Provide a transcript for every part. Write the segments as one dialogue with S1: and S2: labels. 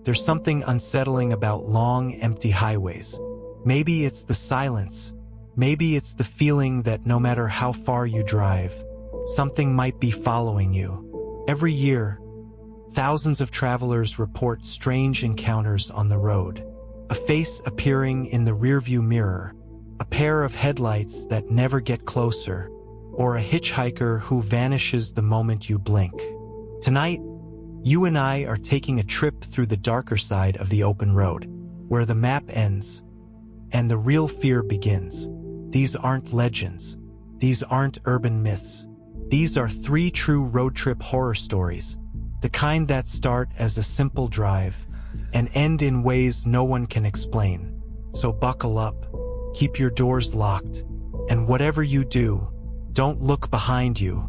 S1: There's something unsettling about long, empty highways. Maybe it's the silence. Maybe it's the feeling that no matter how far you drive, something might be following you. Every year, thousands of travelers report strange encounters on the road. A face appearing in the rearview mirror, a pair of headlights that never get closer, or a hitchhiker who vanishes the moment you blink. Tonight, you and I are taking a trip through the darker side of the open road, where the map ends and the real fear begins. These aren't legends. These aren't urban myths. These are 3 true road trip horror stories, the kind that start as a simple drive and end in ways no one can explain. So buckle up, keep your doors locked, and whatever you do, don't look behind you.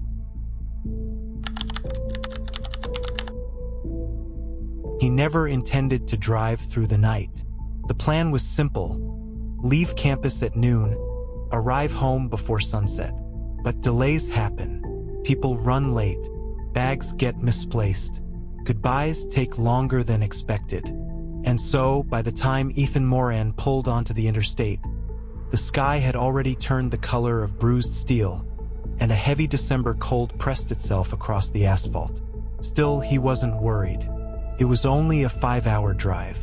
S1: He never intended to drive through the night. The plan was simple: leave campus at noon, arrive home before sunset. But delays happen. People run late. Bags get misplaced. Goodbyes take longer than expected. And so, by the time Ethan Moran pulled onto the interstate, the sky had already turned the color of bruised steel, and a heavy December cold pressed itself across the asphalt. Still, he wasn't worried. It was only a 5-hour drive.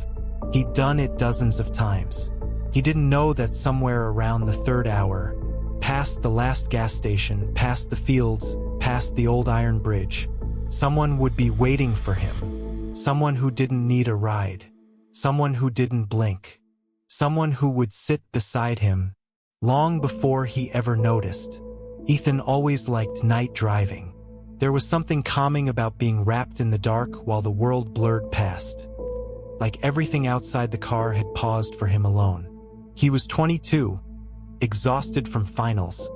S1: He'd done it dozens of times. He didn't know that somewhere around the 3rd hour, past the last gas station, past the fields, past the old iron bridge, someone would be waiting for him. Someone who didn't need a ride. Someone who didn't blink. Someone who would sit beside him long before he ever noticed. Ethan always liked night driving. There was something calming about being wrapped in the dark while the world blurred past. Like everything outside the car had paused for him alone. He was 22, exhausted from finals,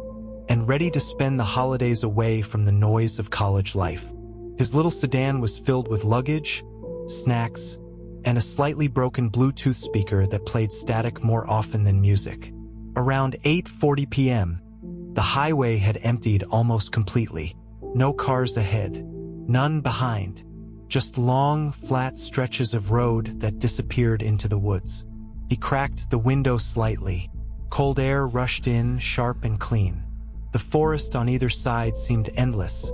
S1: and ready to spend the holidays away from the noise of college life. His little sedan was filled with luggage, snacks, and a slightly broken Bluetooth speaker that played static more often than music. Around 8:40 p.m., the highway had emptied almost completely. No cars ahead, none behind, just long, flat stretches of road that disappeared into the woods. He cracked the window slightly. Cold air rushed in, sharp and clean. The forest on either side seemed endless.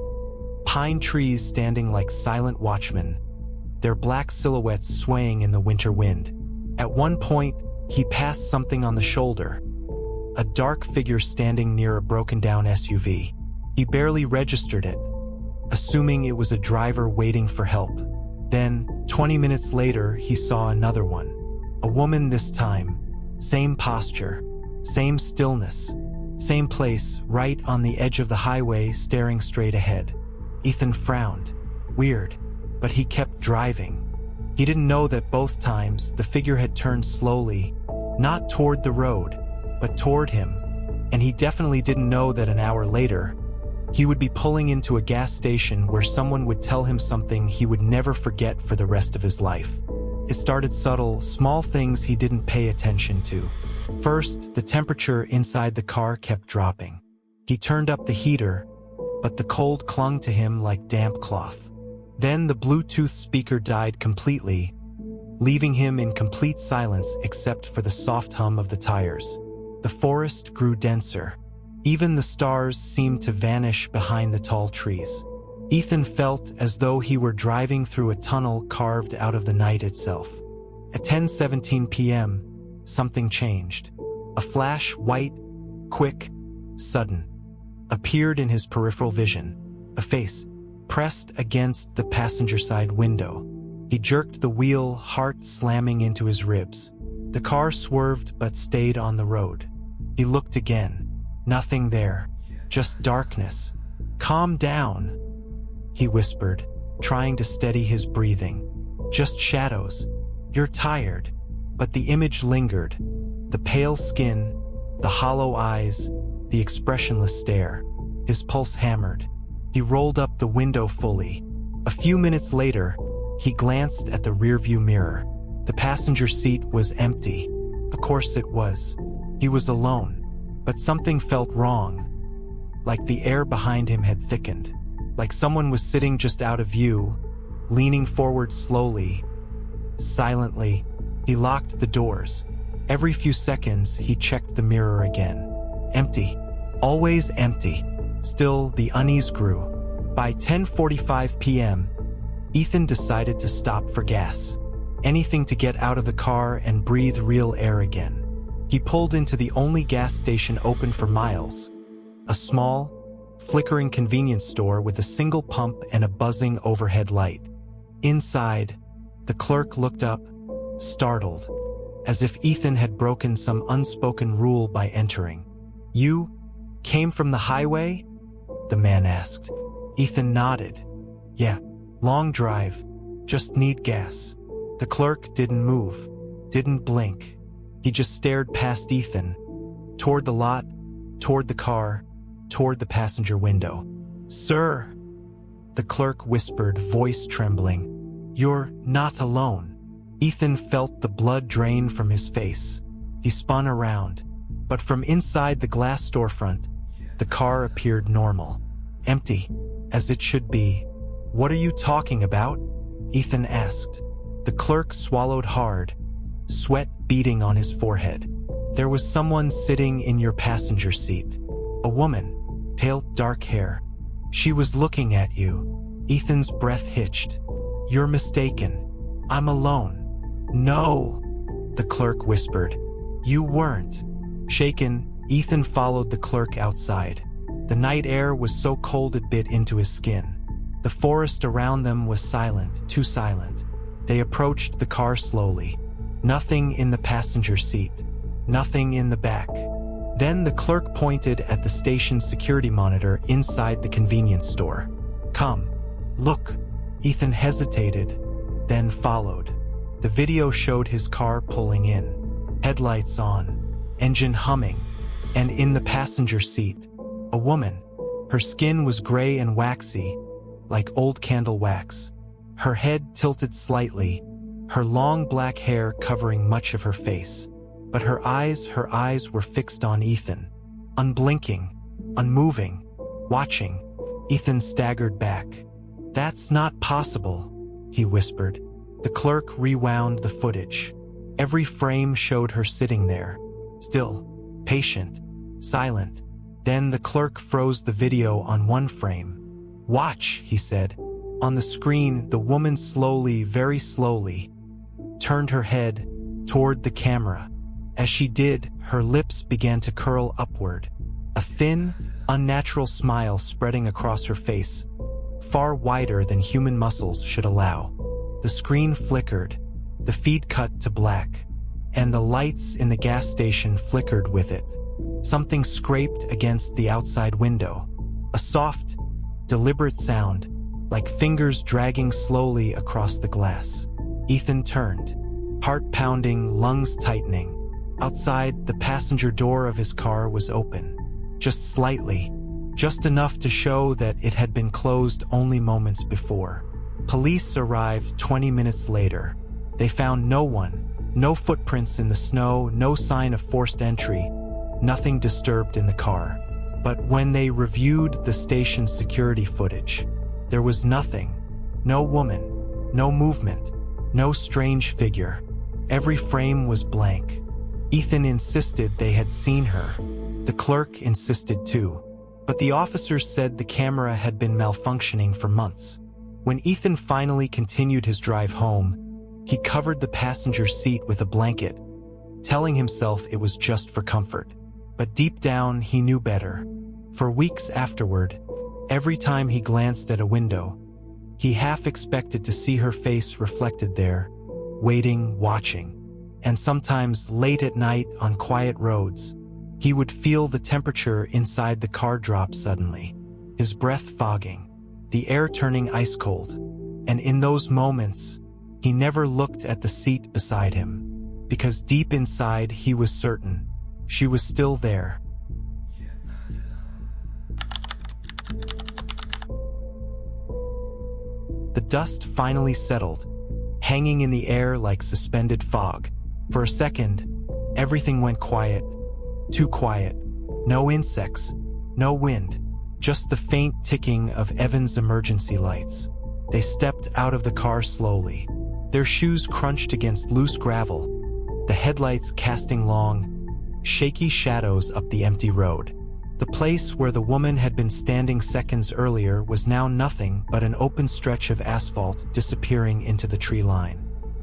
S1: Pine trees standing like silent watchmen, their black silhouettes swaying in the winter wind. At one point, he passed something on the shoulder, a dark figure standing near a broken-down SUV. He barely registered it, assuming it was a driver waiting for help. Then, 20 minutes later, he saw another one. A woman this time, same posture, same stillness, same place, right on the edge of the highway, staring straight ahead. Ethan frowned. Weird, but he kept driving. He didn't know that both times the figure had turned slowly, not toward the road, but toward him. And he definitely didn't know that an hour later, he would be pulling into a gas station where someone would tell him something he would never forget for the rest of his life. It started subtle, small things he didn't pay attention to. First, the temperature inside the car kept dropping. He turned up the heater, but the cold clung to him like damp cloth. Then the Bluetooth speaker died completely, leaving him in complete silence except for the soft hum of the tires. The forest grew denser. Even the stars seemed to vanish behind the tall trees. Ethan felt as though he were driving through a tunnel carved out of the night itself. At 10:17 p.m., something changed. A flash, white, quick, sudden, appeared in his peripheral vision. A face, pressed against the passenger side window. He jerked the wheel, heart slamming into his ribs. The car swerved but stayed on the road. He looked again. Nothing there. Just darkness. "Calm down," he whispered, trying to steady his breathing. "Just shadows. You're tired." But the image lingered. The pale skin, the hollow eyes, the expressionless stare. His pulse hammered. He rolled up the window fully. A few minutes later, he glanced at the rearview mirror. The passenger seat was empty. Of course it was. He was alone. But something felt wrong. Like the air behind him had thickened. Like someone was sitting just out of view, leaning forward slowly, Silently, he locked the doors. Every few seconds, he checked the mirror again. Empty. Always empty. Still, the unease grew. By 10:45 p.m., Ethan decided to stop for gas. Anything to get out of the car and breathe real air again. He pulled into the only gas station open for miles. A small, flickering convenience store with a single pump and a buzzing overhead light. Inside, the clerk looked up, startled, as if Ethan had broken some unspoken rule by entering. "You came from the highway?" the man asked. Ethan nodded. "Yeah, long drive, just need gas." The clerk didn't move, didn't blink. He just stared past Ethan, toward the lot, toward the car, toward the passenger window. "Sir," the clerk whispered, voice trembling, "you're not alone." Ethan felt the blood drain from his face. He spun around, but from inside the glass storefront, the car appeared normal, empty, as it should be. "What are you talking about?" Ethan asked. The clerk swallowed hard, sweat beading on his forehead. "There was someone sitting in your passenger seat. A woman, pale dark hair. She was looking at you." Ethan's breath hitched. "You're mistaken. I'm alone." "No," the clerk whispered. "You weren't." Shaken, Ethan followed the clerk outside. The night air was so cold it bit into his skin. The forest around them was silent, too silent. They approached the car slowly. Nothing in the passenger seat. Nothing in the back. Then the clerk pointed at the station's security monitor inside the convenience store. "Come, look." Ethan hesitated, then followed. The video showed his car pulling in, headlights on, engine humming, and in the passenger seat, a woman. Her skin was gray and waxy, like old candle wax. Her head tilted slightly, her long black hair covering much of her face. But her eyes were fixed on Ethan, unblinking, unmoving, watching. Ethan staggered back. "That's not possible," he whispered. The clerk rewound the footage. Every frame showed her sitting there, still, patient, silent. Then the clerk froze the video on one frame. "Watch," he said. On the screen, the woman slowly, very slowly, turned her head toward the camera. As she did, her lips began to curl upward, a thin, unnatural smile spreading across her face, far wider than human muscles should allow. The screen flickered, the feed cut to black, and the lights in the gas station flickered with it. Something scraped against the outside window, a soft, deliberate sound, like fingers dragging slowly across the glass. Ethan turned, heart pounding, lungs tightening. Outside, the passenger door of his car was open, just slightly, just enough to show that it had been closed only moments before. Police arrived 20 minutes later. They found no one, no footprints in the snow, no sign of forced entry, nothing disturbed in the car. But when they reviewed the station's security footage, there was nothing. No woman, no movement, no strange figure. Every frame was blank. Ethan insisted they had seen her. The clerk insisted too. But the officers said the camera had been malfunctioning for months. When Ethan finally continued his drive home, he covered the passenger seat with a blanket, telling himself it was just for comfort. But deep down, he knew better. For weeks afterward, every time he glanced at a window, he half expected to see her face reflected there, waiting, watching. And sometimes late at night on quiet roads, he would feel the temperature inside the car drop suddenly, his breath fogging, the air turning ice cold. And in those moments, he never looked at the seat beside him, because deep inside he was certain she was still there. The dust finally settled, hanging in the air like suspended fog. For a second, everything went quiet. Too quiet. No insects, no wind, just the faint ticking of Evan's emergency lights. They stepped out of the car slowly. Their shoes crunched against loose gravel, the headlights casting long, shaky shadows up the empty road. The place where the woman had been standing seconds earlier was now nothing but an open stretch of asphalt disappearing into the tree line.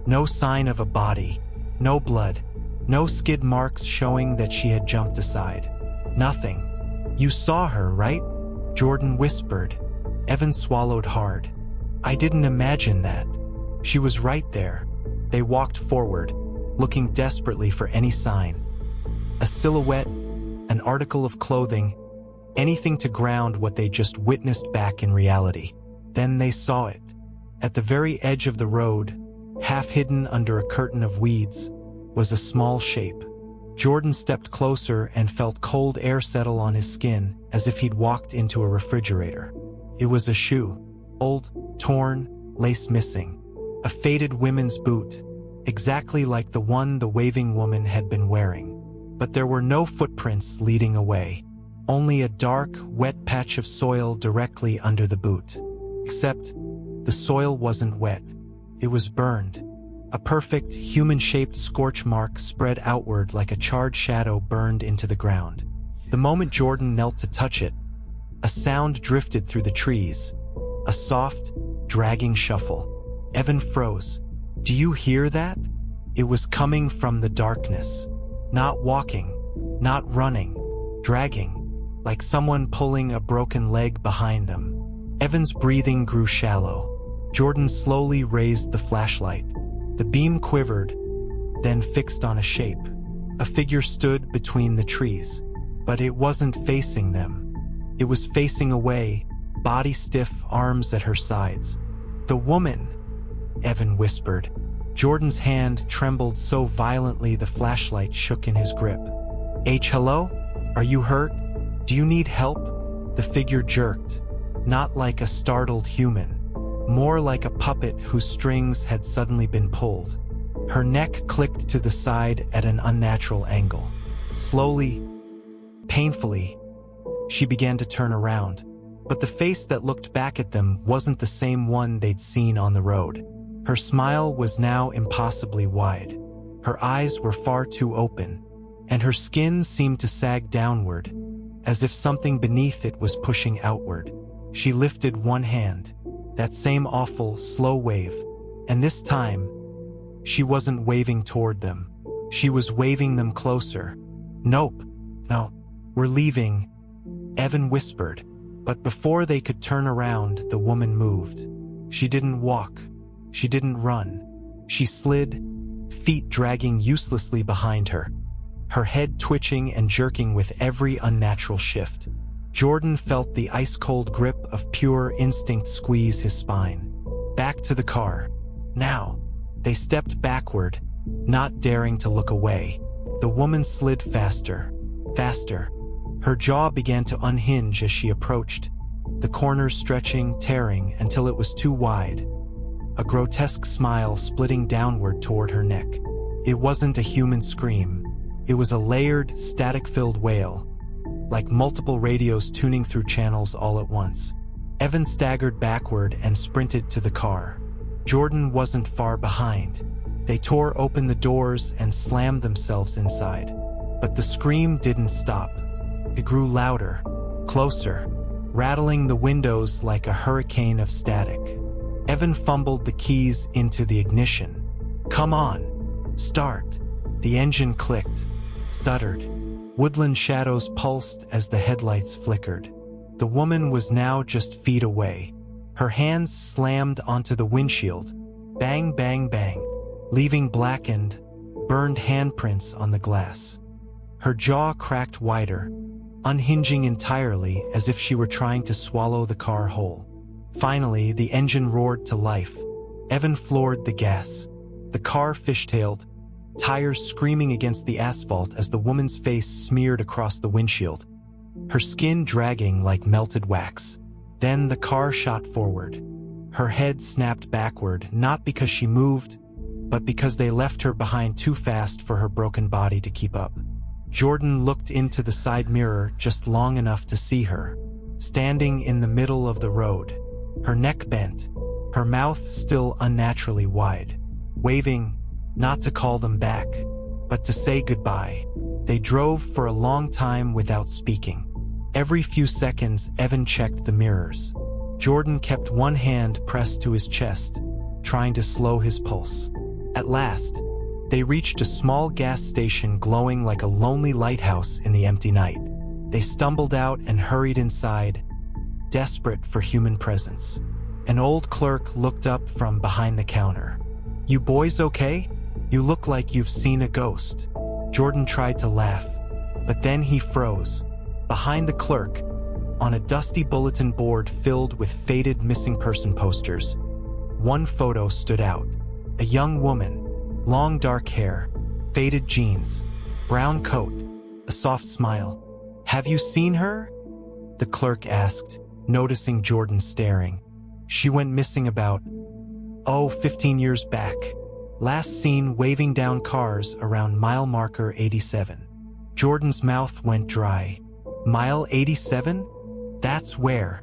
S1: No sign of a body, no blood, no skid marks showing that she had jumped aside. Nothing. "You saw her, right?" Jordan whispered. Evan swallowed hard. "I didn't imagine that. She was right there." They walked forward, looking desperately for any sign. A silhouette, an article of clothing, anything to ground what they just witnessed back in reality. Then they saw it. At the very edge of the road, half hidden under a curtain of weeds, was a small shape. Jordan stepped closer and felt cold air settle on his skin, as if he'd walked into a refrigerator. It was a shoe. Old, torn, lace missing. A faded women's boot, exactly like the one the waving woman had been wearing. But there were no footprints leading away. Only a dark, wet patch of soil directly under the boot. Except, the soil wasn't wet. It was burned. A perfect, human-shaped scorch mark spread outward like a charred shadow burned into the ground. The moment Jordan knelt to touch it, a sound drifted through the trees. A soft, dragging shuffle. Evan froze. "Do you hear that?" It was coming from the darkness. Not walking, not running, dragging, like someone pulling a broken leg behind them. Evan's breathing grew shallow. Jordan slowly raised the flashlight. The beam quivered, then fixed on a shape. A figure stood between the trees, but it wasn't facing them. It was facing away, body stiff, arms at her sides. "The woman," Evan whispered. Jordan's hand trembled so violently the flashlight shook in his grip. Hello? Are you hurt? Do you need help?" The figure jerked, not like a startled human, more like a puppet whose strings had suddenly been pulled. Her neck clicked to the side at an unnatural angle. Slowly, painfully, she began to turn around, but the face that looked back at them wasn't the same one they'd seen on the road. Her smile was now impossibly wide. Her eyes were far too open, and her skin seemed to sag downward, as if something beneath it was pushing outward. She lifted one hand, that same awful, slow wave, and this time, she wasn't waving toward them. She was waving them closer. "Nope. No. We're leaving," Evan whispered, but before they could turn around, the woman moved. She didn't walk. She didn't run. She slid, feet dragging uselessly behind her, her head twitching and jerking with every unnatural shift. Jordan felt the ice-cold grip of pure instinct squeeze his spine. Back to the car. Now. They stepped backward, not daring to look away. The woman slid faster, faster. Her jaw began to unhinge as she approached, the corners stretching, tearing until it was too wide. A grotesque smile splitting downward toward her neck. It wasn't a human scream. It was a layered, static-filled wail, like multiple radios tuning through channels all at once. Evan staggered backward and sprinted to the car. Jordan wasn't far behind. They tore open the doors and slammed themselves inside. But the scream didn't stop. It grew louder, closer, rattling the windows like a hurricane of static. Evan fumbled the keys into the ignition. "Come on, start." The engine clicked, stuttered. Woodland shadows pulsed as the headlights flickered. The woman was now just feet away. Her hands slammed onto the windshield. Bang, bang, bang, leaving blackened, burned handprints on the glass. Her jaw cracked wider, unhinging entirely as if she were trying to swallow the car whole. Finally, the engine roared to life. Evan floored the gas. The car fishtailed, tires screaming against the asphalt as the woman's face smeared across the windshield, her skin dragging like melted wax. Then the car shot forward. Her head snapped backward, not because she moved, but because they left her behind too fast for her broken body to keep up. Jordan looked into the side mirror just long enough to see her, standing in the middle of the road, her neck bent, her mouth still unnaturally wide. waving, not to call them back, but to say goodbye. They drove for a long time without speaking. Every few seconds, Evan checked the mirrors. Jordan kept one hand pressed to his chest, trying to slow his pulse. At last, they reached a small gas station glowing like a lonely lighthouse in the empty night. They stumbled out and hurried inside, desperate for human presence. An old clerk looked up from behind the counter. "You boys okay? You look like you've seen a ghost." Jordan tried to laugh, but then he froze. Behind the clerk, on a dusty bulletin board filled with faded missing person posters, one photo stood out. A young woman, long dark hair, faded jeans, brown coat, a soft smile. "Have you seen her?" the clerk asked, noticing Jordan staring. "She went missing about, 15 years back. Last seen waving down cars around mile marker 87. Jordan's mouth went dry. "Mile 87? That's where.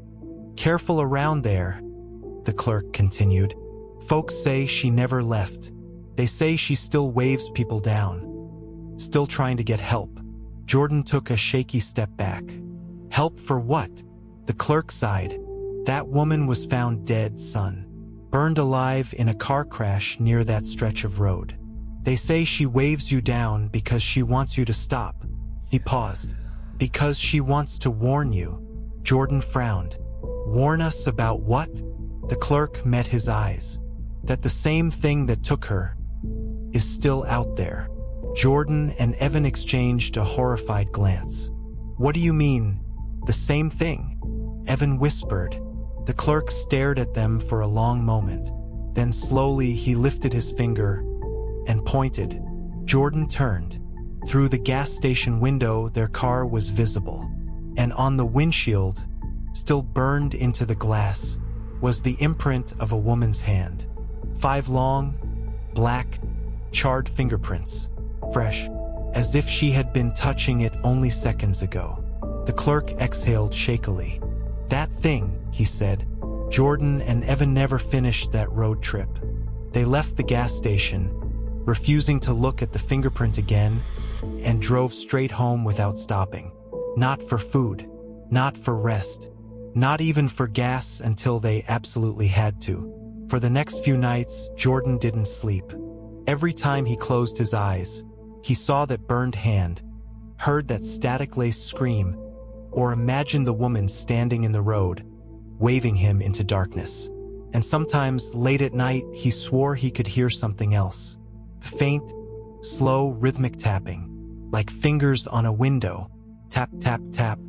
S1: Careful around there," the clerk continued. "Folks say she never left. They say she still waves people down. Still trying to get help." Jordan took a shaky step back. "Help for what?" The clerk sighed. "That woman was found dead, son. Burned alive in a car crash near that stretch of road. They say she waves you down because she wants you to stop." He paused. "Because she wants to warn you." Jordan frowned. "Warn us about what?" The clerk met his eyes. "That the same thing that took her is still out there." Jordan and Evan exchanged a horrified glance. "What do you mean, the same thing?" Evan whispered. The clerk stared at them for a long moment. Then slowly he lifted his finger and pointed. Jordan turned. Through the gas station window, their car was visible. And on the windshield, still burned into the glass, was the imprint of a woman's hand. 5 long, black, charred fingerprints, fresh, as if she had been touching it only seconds ago. The clerk exhaled shakily. "That thing," he said. Jordan and Evan never finished that road trip. They left the gas station, refusing to look at the fingerprint again, and drove straight home without stopping. Not for food, not for rest, not even for gas until they absolutely had to. For the next few nights, Jordan didn't sleep. Every time he closed his eyes, he saw that burned hand, heard that static-laced scream, or imagined the woman standing in the road, waving him into darkness. And sometimes, late at night, he swore he could hear something else. Faint, slow, rhythmic tapping, like fingers on a window. Tap, tap, tap.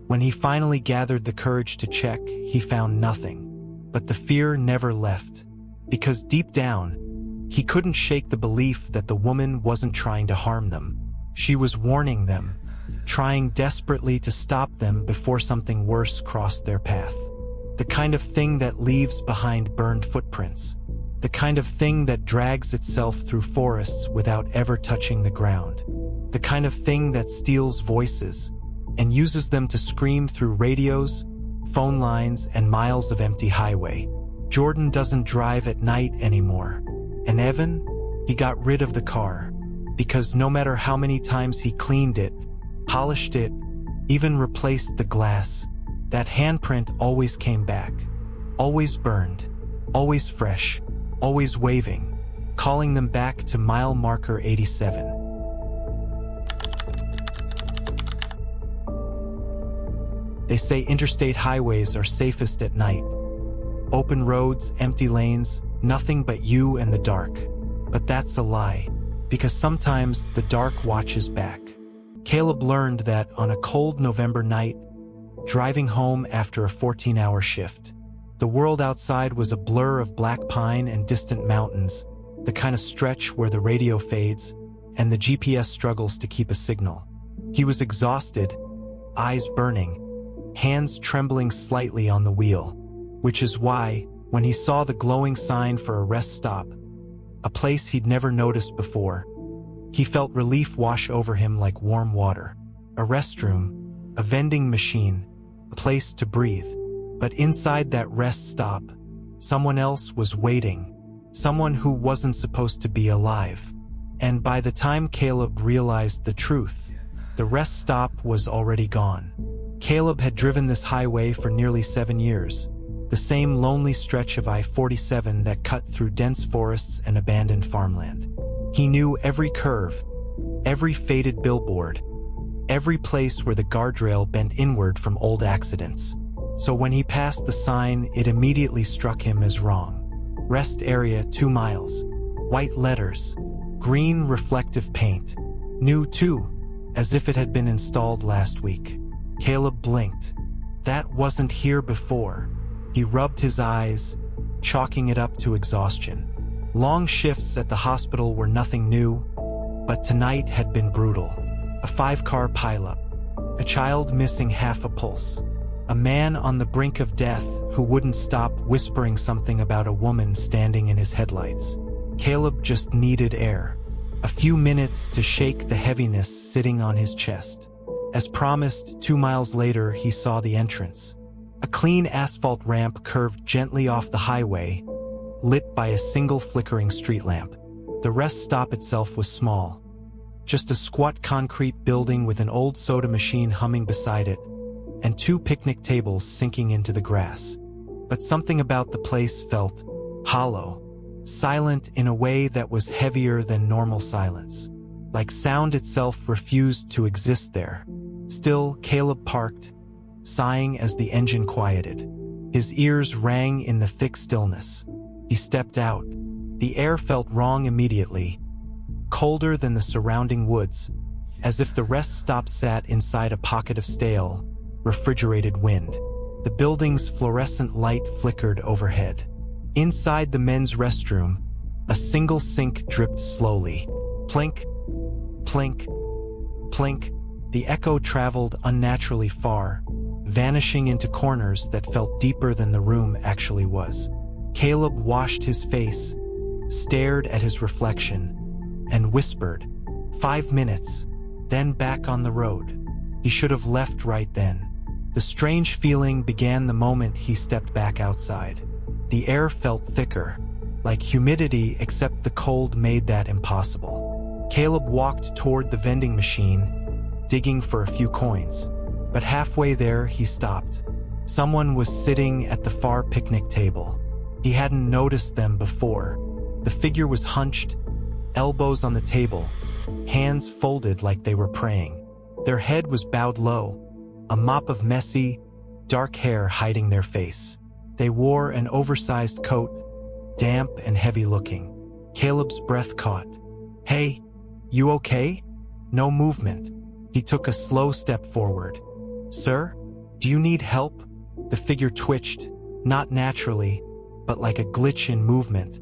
S1: When he finally gathered the courage to check, he found nothing. But the fear never left. Because deep down, he couldn't shake the belief that the woman wasn't trying to harm them. She was warning them, trying desperately to stop them before something worse crossed their path. The kind of thing that leaves behind burned footprints. The kind of thing that drags itself through forests without ever touching the ground. The kind of thing that steals voices and uses them to scream through radios, phone lines, and miles of empty highway. Jordan doesn't drive at night anymore. And Evan, he got rid of the car. Because no matter how many times he cleaned it, polished it, even replaced the glass, that handprint always came back. Always burned, always fresh, always waving, calling them back to mile marker 87. They say interstate highways are safest at night. Open roads, empty lanes, nothing but you and the dark. But that's a lie, because sometimes the dark watches back. Caleb learned that on a cold November night, driving home after a 14-hour shift. The world outside was a blur of black pine and distant mountains, the kind of stretch where the radio fades and the GPS struggles to keep a signal. He was exhausted, eyes burning, hands trembling slightly on the wheel, which is why, when he saw the glowing sign for a rest stop, a place he'd never noticed before, he felt relief wash over him like warm water. A restroom, a vending machine, a place to breathe. But inside that rest stop, someone else was waiting. someone who wasn't supposed to be alive. And by the time Caleb realized the truth, the rest stop was already gone. Caleb had driven this highway for nearly 7 years, the same lonely stretch of I-47 that cut through dense forests and abandoned farmland. He knew every curve, every faded billboard, every place where the guardrail bent inward from old accidents. So when he passed the sign, it immediately struck him as wrong. Rest area 2 miles. White letters. Green reflective paint. New too, as if it had been installed last week. Caleb blinked. That wasn't here before. He rubbed his eyes, chalking it up to exhaustion. Long shifts at the hospital were nothing new, but tonight had been brutal. A 5-car pileup. A child missing half a pulse. A man on the brink of death who wouldn't stop whispering something about a woman standing in his headlights. Caleb just needed air. A few minutes to shake the heaviness sitting on his chest. As promised, 2 miles later, he saw the entrance. A clean asphalt ramp curved gently off the highway, lit by a single flickering street lamp. The rest stop itself was small. Just a squat concrete building with an old soda machine humming beside it, and 2 picnic tables sinking into the grass. But something about the place felt hollow, silent in a way that was heavier than normal silence. Like sound itself refused to exist there. Still, Caleb parked, sighing as the engine quieted. His ears rang in the thick stillness. He stepped out. The air felt wrong immediately, colder than the surrounding woods, as if the rest stop sat inside a pocket of stale, refrigerated wind. The building's fluorescent light flickered overhead. Inside the men's restroom, a single sink dripped slowly. Plink, plink, plink. The echo traveled unnaturally far, vanishing into corners that felt deeper than the room actually was. Caleb washed his face, stared at his reflection, and whispered, 5 minutes, then back on the road. He should have left right then. The strange feeling began the moment he stepped back outside. The air felt thicker, like humidity, except the cold made that impossible. Caleb walked toward the vending machine, digging for a few coins. But halfway there, he stopped. Someone was sitting at the far picnic table. He hadn't noticed them before. The figure was hunched, elbows on the table, hands folded like they were praying. Their head was bowed low, a mop of messy, dark hair hiding their face. They wore an oversized coat, damp and heavy-looking. Caleb's breath caught. "Hey, you okay?" No movement. He took a slow step forward. "Sir, do you need help?" The figure twitched, not naturally, but like a glitch in movement,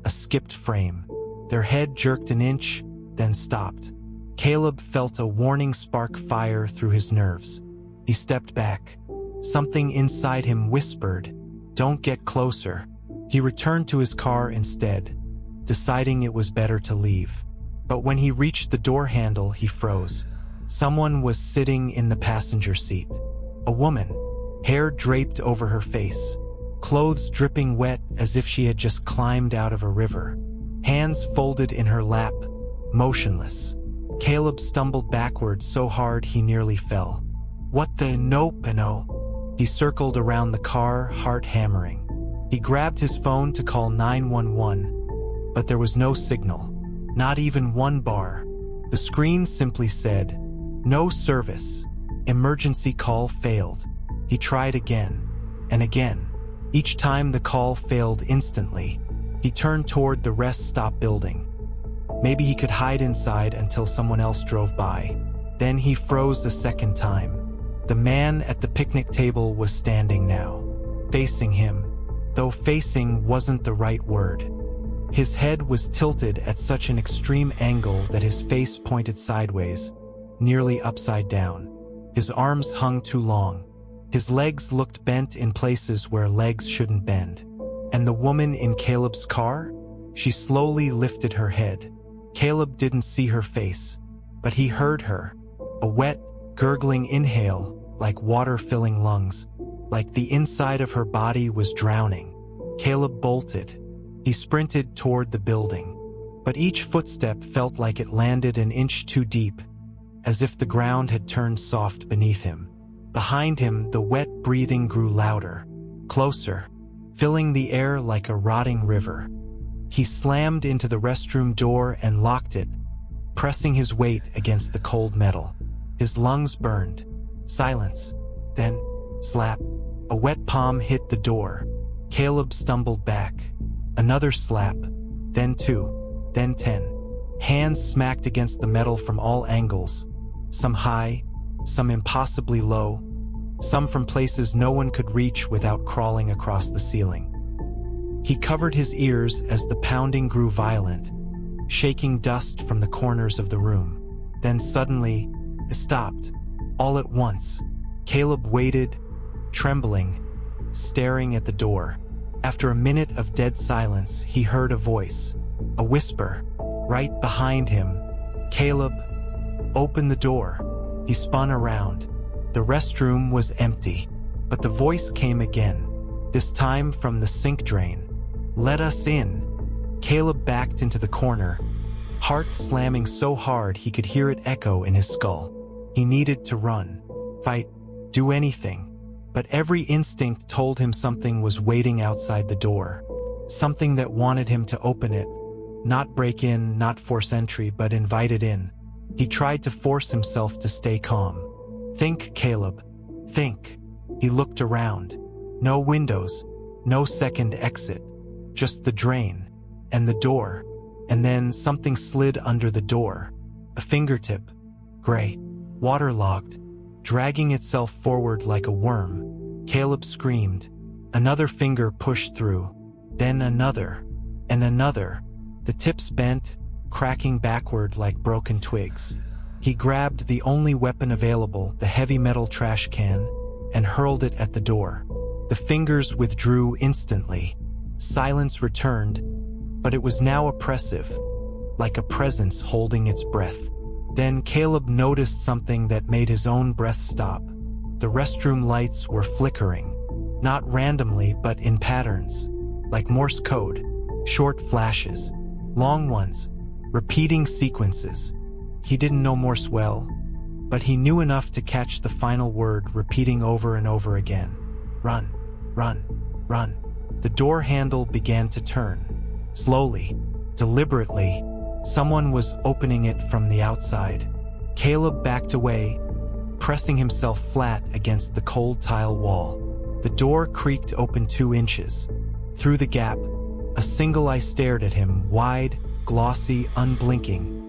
S1: a skipped frame. Their head jerked an inch, then stopped. Caleb felt a warning spark fire through his nerves. He stepped back. Something inside him whispered, "Don't get closer." He returned to his car instead, deciding it was better to leave. But when he reached the door handle, he froze. Someone was sitting in the passenger seat. A woman, hair draped over her face, clothes dripping wet as if she had just climbed out of a river, hands folded in her lap, motionless. Caleb stumbled backward so hard he nearly fell. "What the no?" He circled around the car, heart hammering. He grabbed his phone to call 911, but there was no signal, not even one bar. The screen simply said, "No service. Emergency call failed." He tried again, and again. Each time the call failed instantly. He turned toward the rest stop building. Maybe he could hide inside until someone else drove by. Then he froze a second time. The man at the picnic table was standing now, facing him, though facing wasn't the right word. His head was tilted at such an extreme angle that his face pointed sideways, nearly upside down. His arms hung too long. His legs looked bent in places where legs shouldn't bend. And the woman in Caleb's car? She slowly lifted her head. Caleb didn't see her face, but he heard her. A wet, gurgling inhale, like water filling lungs, like the inside of her body was drowning. Caleb bolted. He sprinted toward the building, but each footstep felt like it landed an inch too deep, as if the ground had turned soft beneath him. Behind him, the wet breathing grew louder, closer, filling the air like a rotting river. He slammed into the restroom door and locked it, pressing his weight against the cold metal. His lungs burned. Silence. Then, slap. A wet palm hit the door. Caleb stumbled back. Another slap. Then 2. Then 10. Hands smacked against the metal from all angles. Some high, some impossibly low, some from places no one could reach without crawling across the ceiling. He covered his ears as the pounding grew violent, shaking dust from the corners of the room. Then suddenly, it stopped. All at once, Caleb waited, trembling, staring at the door. After a minute of dead silence, he heard a voice, a whisper, right behind him. "Caleb, open the door." He spun around. The restroom was empty, but the voice came again, this time from the sink drain. "Let us in." Caleb backed into the corner, heart slamming so hard he could hear it echo in his skull. He needed to run, fight, do anything, but every instinct told him something was waiting outside the door, something that wanted him to open it, not break in, not force entry, but invite it in. He tried to force himself to stay calm. "Think, Caleb, think." He looked around. No windows, no second exit, just the drain, and the door, and then something slid under the door. A fingertip, gray, waterlogged, dragging itself forward like a worm. Caleb screamed. Another finger pushed through, then another, and another. The tips bent, cracking backward like broken twigs. He grabbed the only weapon available, the heavy metal trash can, and hurled it at the door. The fingers withdrew instantly. Silence returned, but it was now oppressive, like a presence holding its breath. Then Caleb noticed something that made his own breath stop. The restroom lights were flickering, not randomly but in patterns, like Morse code, short flashes, long ones, repeating sequences. He didn't know Morse well, but he knew enough to catch the final word repeating over and over again. "Run, run, run." The door handle began to turn. Slowly, deliberately, someone was opening it from the outside. Caleb backed away, pressing himself flat against the cold tile wall. The door creaked open 2 inches. Through the gap, a single eye stared at him, wide, glossy, unblinking,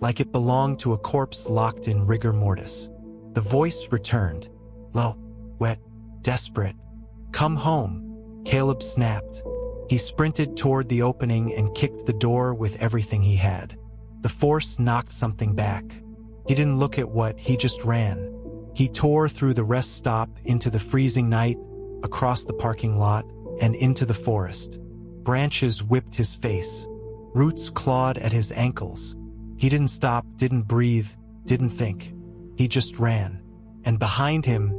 S1: like it belonged to a corpse locked in rigor mortis. The voice returned, low, wet, desperate. "Come home," Caleb snapped. He sprinted toward the opening and kicked the door with everything he had. The force knocked something back. He didn't look at what, he just ran. He tore through the rest stop, into the freezing night, across the parking lot, and into the forest. Branches whipped his face. Roots clawed at his ankles. He didn't stop, didn't breathe, didn't think. He just ran. And behind him,